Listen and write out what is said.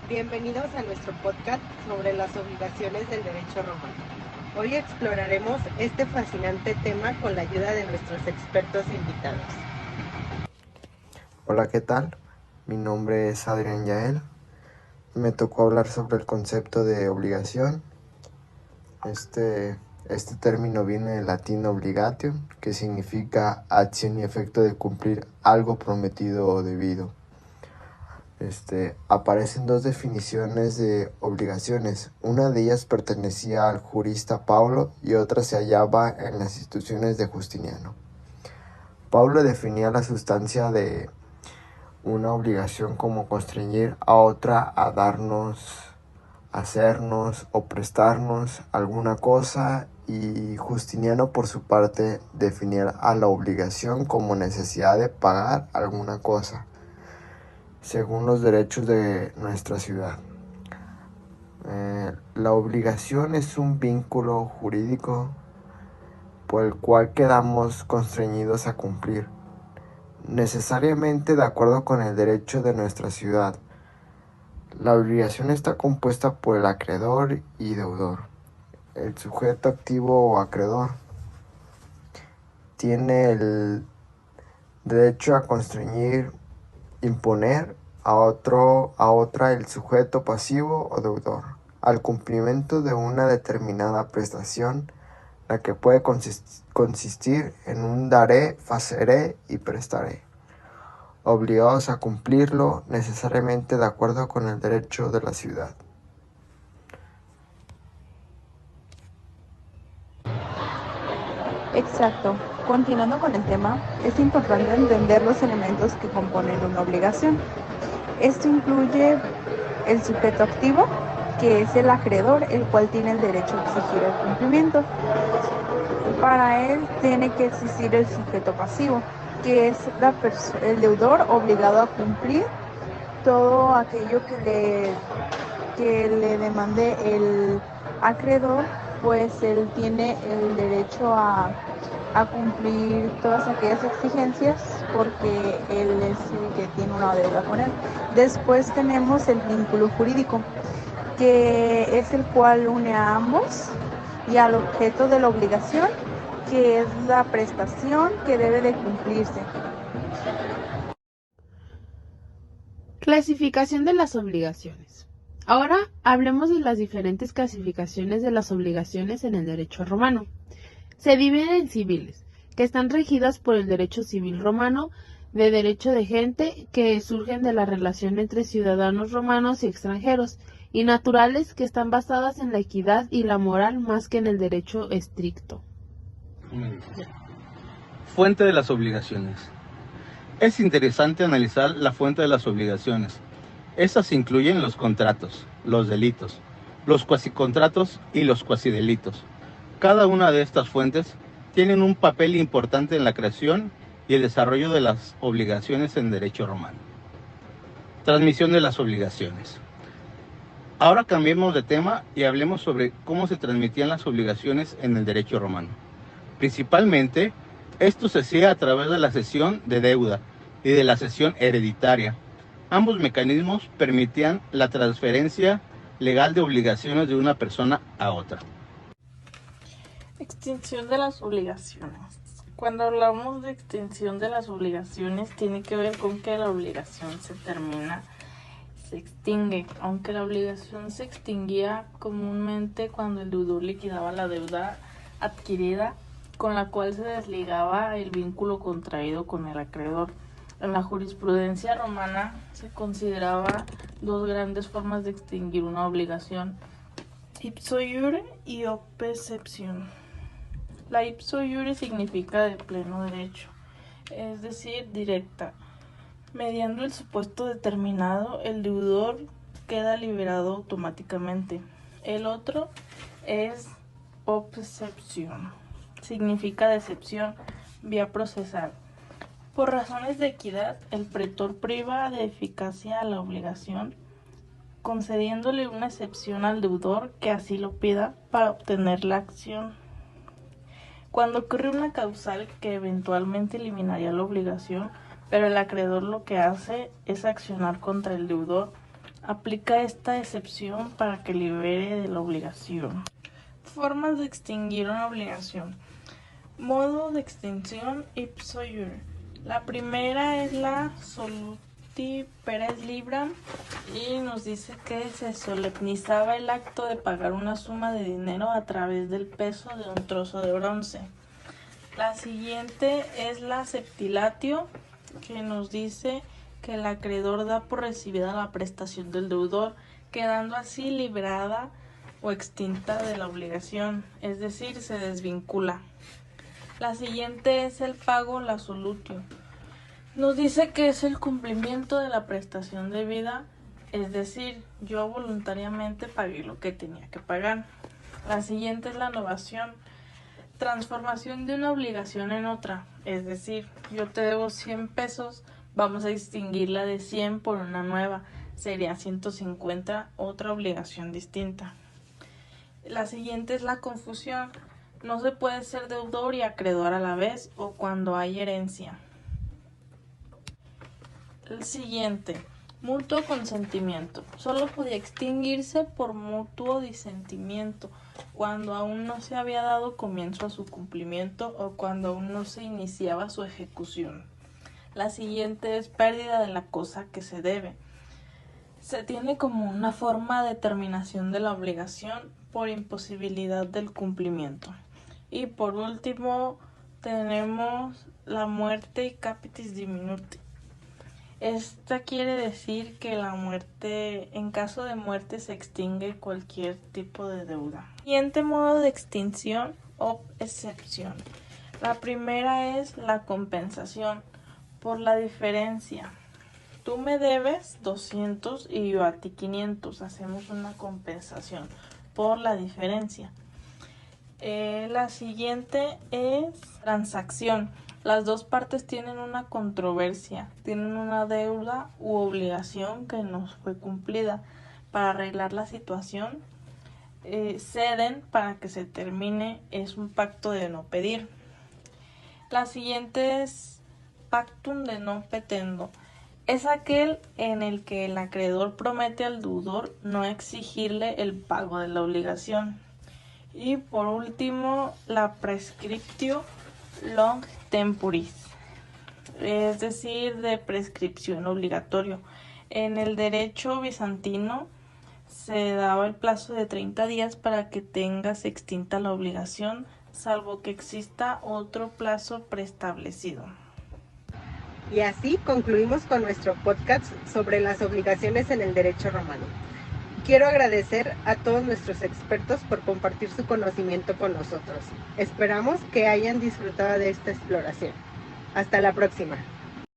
Bienvenidos a nuestro podcast sobre las obligaciones del derecho romano. Hoy exploraremos este fascinante tema con la ayuda de nuestros expertos invitados. Hola, ¿qué tal? Mi nombre es Adrián Yael. Me tocó hablar sobre el concepto de obligación. Este término viene del latín obligatio, que significa acción y efecto de cumplir algo prometido o debido. Aparecen dos definiciones de obligaciones. Una de ellas pertenecía al jurista Paulo y otra se hallaba en las instituciones de Justiniano. Paulo definía la sustancia de una obligación como constreñir a otra a darnos, hacernos o prestarnos alguna cosa, y Justiniano por su parte definía a la obligación como necesidad de pagar alguna cosa, según los derechos de nuestra ciudad. La obligación es un vínculo jurídico por el cual quedamos constreñidos a cumplir, necesariamente de acuerdo con el derecho de nuestra ciudad. La obligación está compuesta por el acreedor y deudor. El sujeto activo o acreedor tiene el derecho a constreñir, imponer a otra el sujeto pasivo o deudor al cumplimiento de una determinada prestación, la que puede consistir en un daré, faceré y prestaré, obligados a cumplirlo necesariamente de acuerdo con el derecho de la ciudad. Exacto. Continuando con el tema, es importante entender los elementos que componen una obligación. Esto incluye el sujeto activo, que es el acreedor, el cual tiene el derecho a exigir el cumplimiento. Para él tiene que existir el sujeto pasivo, que es el deudor obligado a cumplir todo aquello que le demande el acreedor, pues él tiene el derecho a cumplir todas aquellas exigencias porque él es el que tiene una deuda con él. Después tenemos el vínculo jurídico, que es el cual une a ambos y al objeto de la obligación, que es la prestación que debe de cumplirse. Clasificación de las obligaciones. Ahora hablemos de las diferentes clasificaciones de las obligaciones en el derecho romano. Se dividen en civiles, que están regidas por el derecho civil romano, de derecho de gente, que surgen de la relación entre ciudadanos romanos y extranjeros, y naturales, que están basadas en la equidad y la moral más que en el derecho estricto. Fuente de las obligaciones. Es interesante analizar la fuente de las obligaciones. Estas incluyen los contratos, los delitos, los cuasicontratos y los cuasidelitos. Cada una de estas fuentes tienen un papel importante en la creación y el desarrollo de las obligaciones en derecho romano. Transmisión de las obligaciones. Ahora cambiemos de tema y hablemos sobre cómo se transmitían las obligaciones en el derecho romano. Principalmente, esto se hacía a través de la cesión de deuda y de la cesión hereditaria. Ambos mecanismos permitían la transferencia legal de obligaciones de una persona a otra. Extinción de las obligaciones. Cuando hablamos de extinción de las obligaciones, tiene que ver con que la obligación se termina, se extingue. Aunque la obligación se extinguía comúnmente cuando el deudor liquidaba la deuda adquirida, con la cual se desligaba el vínculo contraído con el acreedor. En la jurisprudencia romana se consideraba dos grandes formas de extinguir una obligación: ipso iure y opposition. La ipso iure significa de pleno derecho, es decir, directa. Mediando el supuesto determinado, el deudor queda liberado automáticamente. El otro es opposition, significa decepción vía procesal. Por razones de equidad, el pretor priva de eficacia a la obligación, concediéndole una excepción al deudor que así lo pida para obtener la acción. Cuando ocurre una causal que eventualmente eliminaría la obligación, pero el acreedor lo que hace es accionar contra el deudor aplica esta excepción para que libere de la obligación. Formas de extinguir una obligación. Modo de extinción ipso iure. La primera es la soluti peres libram y nos dice que se solemnizaba el acto de pagar una suma de dinero a través del peso de un trozo de bronce. La siguiente es la septilatio, que nos dice que el acreedor da por recibida la prestación del deudor, quedando así liberada o extinta de la obligación, es decir, se desvincula. La siguiente es el pago, la solutio. Nos dice que es el cumplimiento de la prestación debida, es decir, yo voluntariamente pagué lo que tenía que pagar. La siguiente es la novación, transformación de una obligación en otra, es decir, yo te debo 100 pesos, vamos a extinguirla de 100 por una nueva, sería 150, otra obligación distinta. La siguiente es la confusión, no se puede ser deudor y acreedor a la vez o cuando hay herencia. El siguiente, mutuo consentimiento, solo podía extinguirse por mutuo disentimiento, cuando aún no se había dado comienzo a su cumplimiento o cuando aún no se iniciaba su ejecución. La siguiente es pérdida de la cosa que se debe. Se tiene como una forma de terminación de la obligación por imposibilidad del cumplimiento. Y por último tenemos la muerte y capitis diminuti. Esta quiere decir que la muerte, en caso de muerte, se extingue cualquier tipo de deuda. Siguiente modo de extinción o excepción. La primera es la compensación por la diferencia. Tú me debes 200 y yo a ti 500. Hacemos una compensación por la diferencia. La siguiente es transacción. Las dos partes tienen una controversia, tienen una deuda u obligación que no fue cumplida. Para arreglar la situación, ceden para que se termine, es un pacto de no pedir. La siguiente es pactum de non petendo. Es aquel en el que el acreedor promete al deudor no exigirle el pago de la obligación. Y por último, la prescriptio long temporis, es decir, de prescripción obligatorio. En el derecho bizantino se daba el plazo de 30 días para que tengas extinta la obligación, salvo que exista otro plazo preestablecido. Y así concluimos con nuestro podcast sobre las obligaciones en el derecho romano. Quiero agradecer a todos nuestros expertos por compartir su conocimiento con nosotros. Esperamos que hayan disfrutado de esta exploración. Hasta la próxima.